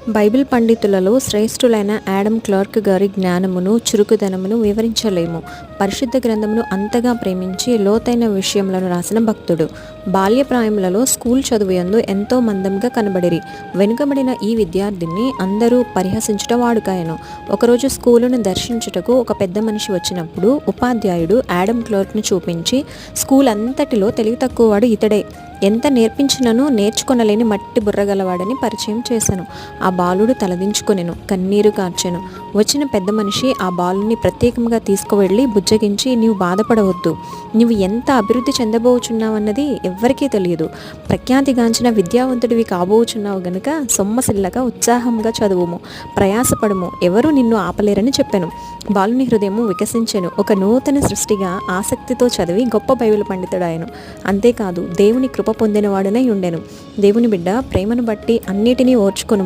Bible పండితులలో శ్రేష్ఠులైన Adam Clark గారి జ్ఞానమును, చురుకుదనమును వివరించలేము. పరిశుద్ధ గ్రంథమును అంతగా ప్రేమించి లోతైన విషయములను రాసిన భక్తుడు. బాల్యప్రాయములలో స్కూల్ చదువుయందు ఎంతో మందంగా కనబడిరి. వెనుకబడిన ఈ విద్యార్థిని అందరూ పరిహసించుట వాడుకాయను. ఒకరోజు స్కూలును దర్శించుటకు ఒక పెద్ద మనిషి వచ్చినప్పుడు ఉపాధ్యాయుడు యాడమ్ క్లార్క్ను చూపించి, స్కూల్ అంతటిలో తెలివి తక్కువవాడు ఇతడే, ఎంత నేర్పించినను నేర్చుకొనలేని మట్టి బుర్రగలవాడని పరిచయం చేశాను. ఆ బాలుడు తలదించుకొనెను, కన్నీరు కార్చెను. వచ్చిన పెద్ద మనిషి ఆ బాలుని ప్రత్యేకంగా తీసుకువెళ్ళి బుజ్జగించి, నీవు బాధపడవద్దు, నువ్వు ఎంత అభివృద్ధి చెందబోచున్నావన్నది ఎవ్వరికీ తెలియదు. ప్రఖ్యాతిగాంచిన విద్యావంతుడివి కాబోచున్నావు గనుక సొమ్మసిల్లక ఉత్సాహంగా చదువుము, ప్రయాసపడము, ఎవరూ నిన్ను ఆపలేరని చెప్పాను. బాలుని హృదయము వికసించెను. ఒక నూతన సృష్టిగా ఆసక్తితో చదివి గొప్ప బైబిల్ పండితుడాయను. అంతేకాదు దేవుని కృప పొందినవాడనై ఉండెను. దేవుని బిడ్డ, ప్రేమను బట్టి అన్నిటినీ ఓర్చుకొనుము.